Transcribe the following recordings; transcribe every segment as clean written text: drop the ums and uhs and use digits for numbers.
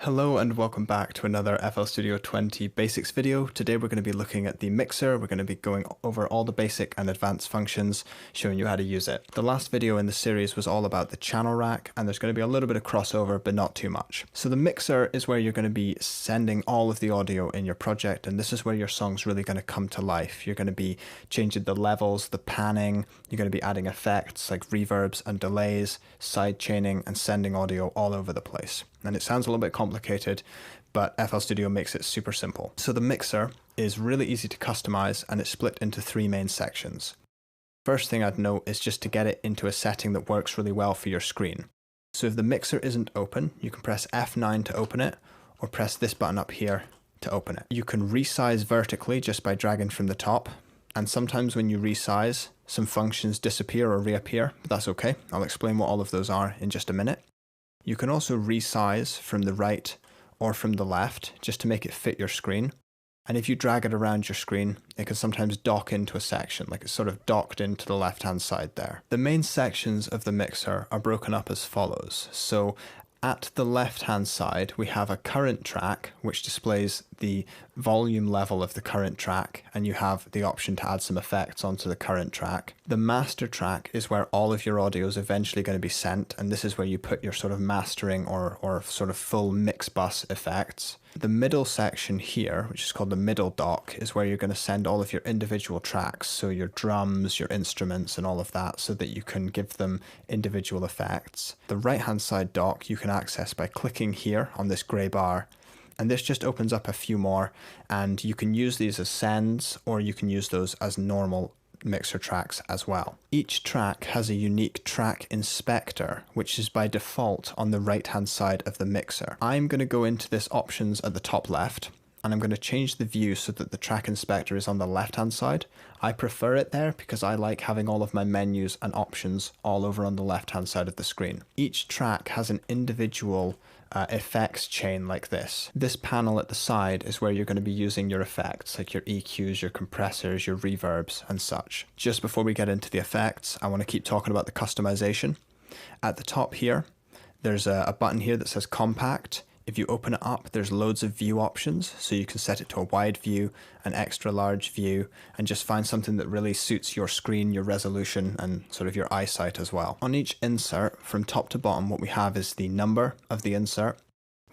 Hello and welcome back to another FL Studio 20 basics video. Today we're going to be looking at the mixer. We're going to be going over all the basic and advanced functions, showing you how to use it. The last video in the series was all about the channel rack, and there's going to be a little bit of crossover, but not too much. So the mixer is where you're going to be sending all of the audio in your project, and this is where your song's really going to come to life. You're going to be changing the levels, the panning, you're going to be adding effects like reverbs and delays, side chaining, and sending audio all over the place. And it sounds a little bit complicated, but FL Studio makes it super simple. So the mixer is really easy to customize, and it's split into three main sections. First thing I'd note is just to get it into a setting that works really well for your screen. So if the mixer isn't open, you can press F9 to open it, or press this button up here to open it. You can resize vertically just by dragging from the top, and sometimes when you resize, some functions disappear or reappear, but that's okay. I'll explain what all of those are in just a minute. You can also resize from the right or from the left just to make it fit your screen. And if you drag it around your screen, it can sometimes dock into a section, like it's sort of docked into the left-hand side there. The main sections of the mixer are broken up as follows. So at the left-hand side, we have a current track, which displays the volume level of the current track, and you have the option to add some effects onto the current track. The master track is where all of your audio is eventually going to be sent, and this is where you put your sort of mastering or sort of full mix bus effects. The middle section here, which is called the middle dock, is where you're going to send all of your individual tracks, so your drums, your instruments, and all of that, so that you can give them individual effects. The right-hand side dock you can access by clicking here on this grey bar, and this just opens up a few more, and you can use these as sends, or you can use those as normal mixer tracks as well. Each track has a unique track inspector, which is by default on the right hand side of the mixer. I'm going to go into this options at the top left, and I'm going to change the view so that the track inspector is on the left hand side. I prefer it there because I like having all of my menus and options all over on the left hand side of the screen. Each track has an individual effects chain like this. This panel at the side is where you're going to be using your effects, like your EQs, your compressors, your reverbs, and such. Just before we get into the effects, I want to keep talking about the customization. At the top here, there's a button here that says compact. If you open it up, there's loads of view options, so you can set it to a wide view, an extra large view, and just find something that really suits your screen, your resolution, and sort of your eyesight as well. On each insert, from top to bottom, what we have is the number of the insert.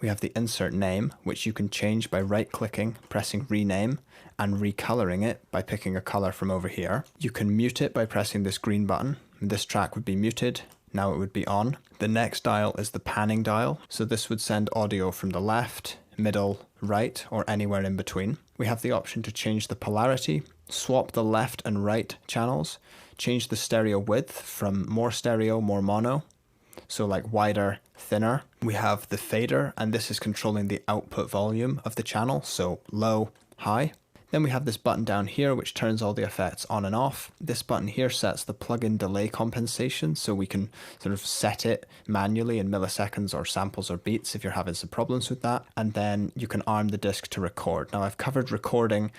We have the insert name, which you can change by right-clicking, pressing rename, and recoloring it by picking a color from over here. You can mute it by pressing this green button. This track would be muted. Now it would be on. The next dial is the panning dial, so this would send audio from the left, middle, right, or anywhere in between. We have the option to change the polarity, swap the left and right channels, change the stereo width from more stereo, more mono, so like wider, thinner. We have the fader, and this is controlling the output volume of the channel, so low, high. Then we have this button down here which turns all the effects on and off. This button here sets the plugin delay compensation, so we can sort of set it manually in milliseconds or samples or beats if you're having some problems with that. And then you can arm the disc to record. Now I've covered recording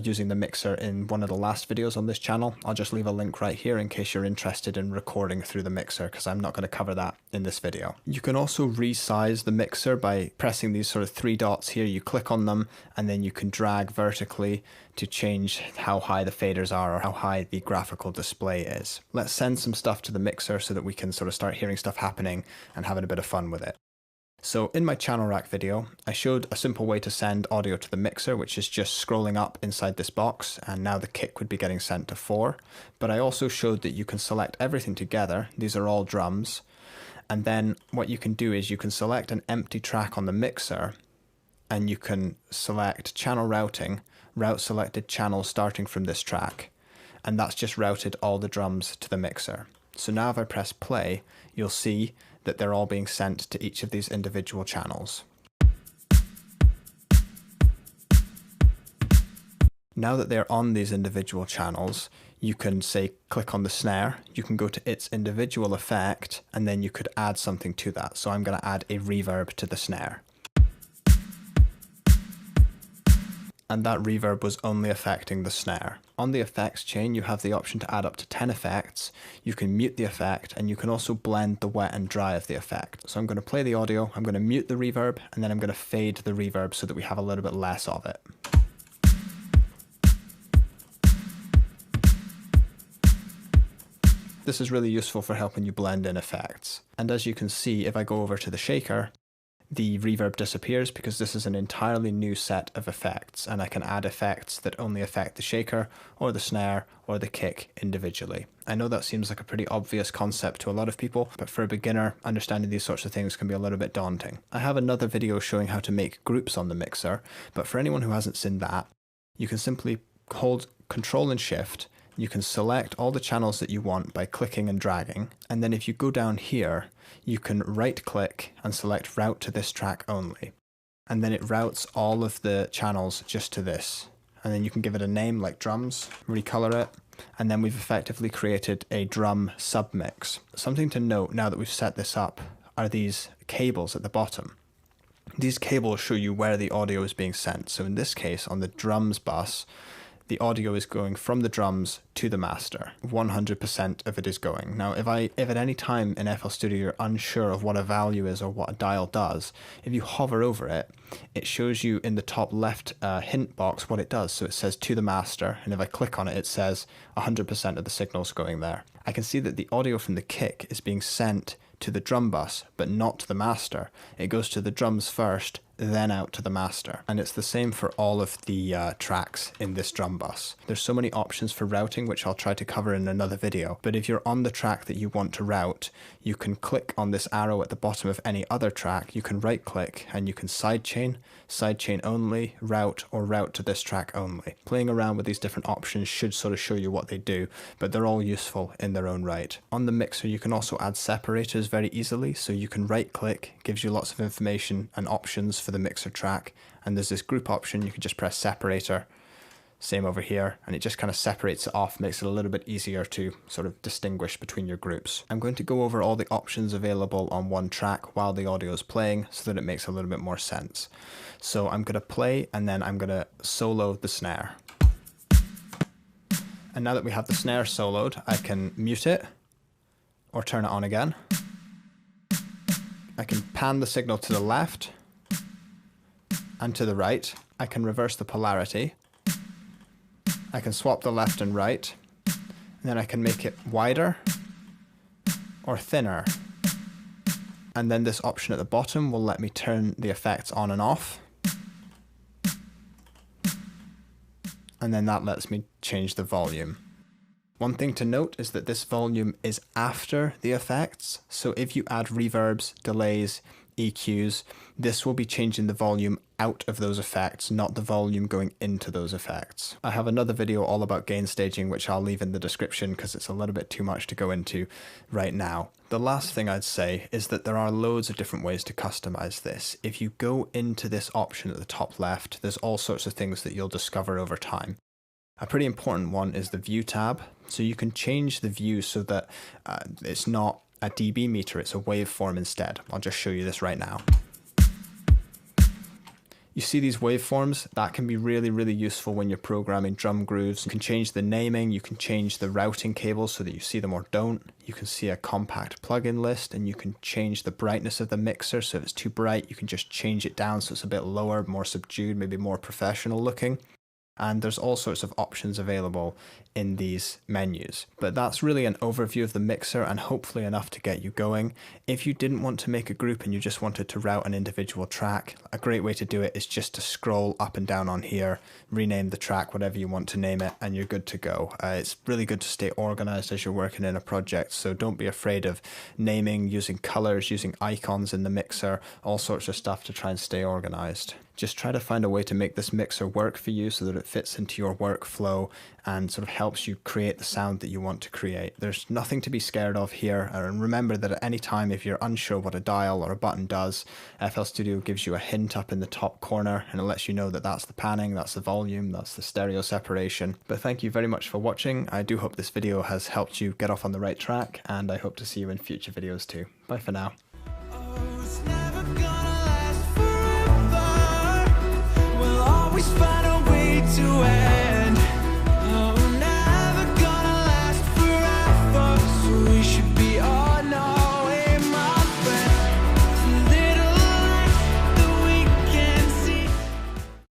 using the mixer in one of the last videos on this channel. I'll just leave a link right here in case you're interested in recording through the mixer, because I'm not going to cover that in this video. You can also resize the mixer by pressing these sort of three dots here. You click on them and then you can drag vertically to change how high the faders are or how high the graphical display is. Let's send some stuff to the mixer so that we can sort of start hearing stuff happening and having a bit of fun with it. So in my channel rack video, I showed a simple way to send audio to the mixer, which is just scrolling up inside this box, and now the kick would be getting sent to 4. But I also showed that you can select everything together. These are all drums. And then what you can do is you can select an empty track on the mixer, and you can select channel routing, route selected channel starting from this track, and that's just routed all the drums to the mixer. So now if I press play, you'll see that they're all being sent to each of these individual channels. Now that they're on these individual channels, you can say click on the snare, you can go to its individual effect, and then you could add something to that. So I'm going to add a reverb to the snare. and that reverb was only affecting the snare. On the effects chain, you have the option to add up to 10 effects. You can mute the effect, and you can also blend the wet and dry of the effect. So I'm going to play the audio, I'm going to mute the reverb, and then I'm going to fade the reverb so that we have a little bit less of it. This is really useful for helping you blend in effects. And as you can see, if I go over to the shaker, the reverb disappears because this is an entirely new set of effects, and I can add effects that only affect the shaker or the snare or the kick individually. I know that seems like a pretty obvious concept to a lot of people, but for a beginner, understanding these sorts of things can be a little bit daunting. I have another video showing how to make groups on the mixer, but for anyone who hasn't seen that, you can simply hold Control and Shift. You can select all the channels that you want by clicking and dragging, and then if you go down here, you can right click and select route to this track only. And then it routes all of the channels just to this. And then you can give it a name like drums, recolor it, and then we've effectively created a drum submix. Something to note now that we've set this up are these cables at the bottom. These cables show you where the audio is being sent. So in this case, on the drums bus, the audio is going from the drums to the master. 100% of it is going. Now, if at any time in FL Studio you're unsure of what a value is or what a dial does, if you hover over it, it shows you in the top left hint box what it does. So it says to the master, and if I click on it, it says 100% of the signal's going there. I can see that the audio from the kick is being sent to the drum bus, but not to the master. It goes to the drums first, then out to the master. And it's the same for all of the tracks in this drum bus. There's so many options for routing, which I'll try to cover in another video. But if you're on the track that you want to route, you can click on this arrow at the bottom of any other track. You can right click and you can sidechain only, route, or route to this track only. Playing around with these different options should sort of show you what they do, but they're all useful in their own right. On the mixer, you can also add separators very easily. So you can right click, gives you lots of information and options for the mixer track, and there's this group option. You can just press separator, same over here, and it just kind of separates it off, makes it a little bit easier to sort of distinguish between your groups. I'm going to go over all the options available on one track while the audio is playing so that it makes a little bit more sense. So I'm going to play and then I'm going to solo the snare. And now that we have the snare soloed, I can mute it or turn it on again. I can pan the signal to the left and to the right. I can reverse the polarity. I can swap the left and right. And then I can make it wider or thinner. And then this option at the bottom will let me turn the effects on and off. And then that lets me change the volume. One thing to note is that this volume is after the effects. So if you add reverbs, delays, EQs, this will be changing the volume out of those effects, not the volume going into those effects. I have another video all about gain staging, which I'll leave in the description because it's a little bit too much to go into right now. The last thing I'd say is that there are loads of different ways to customize this. If you go into this option at the top left, there's all sorts of things that you'll discover over time. A pretty important one is the view tab. So you can change the view so that it's not a dB meter, it's a waveform instead. I'll just show you this right now. You see these waveforms? That can be really, really useful when you're programming drum grooves. You can change the naming, you can change the routing cables so that you see them or don't. You can see a compact plugin list, and you can change the brightness of the mixer. So if it's too bright, you can just change it down so it's a bit lower, more subdued, maybe more professional looking. And there's all sorts of options available in these menus. But that's really an overview of the mixer and hopefully enough to get you going. If you didn't want to make a group and you just wanted to route an individual track, a great way to do it is just to scroll up and down on here, rename the track whatever you want to name it, and you're good to go. It's really good to stay organized as you're working in a project, so don't be afraid of naming, using colors, using icons in the mixer, all sorts of stuff to try and stay organized. Just try to find a way to make this mixer work for you so that it fits into your workflow and sort of helps you create the sound that you want to create. There's nothing to be scared of here, and remember that at any time if you're unsure what a dial or a button does, FL Studio gives you a hint up in the top corner and it lets you know that that's the panning, that's the volume, that's the stereo separation. But thank you very much for watching. I do hope this video has helped you get off on the right track, and I hope to see you in future videos too. Bye for now. Always find a way. to end.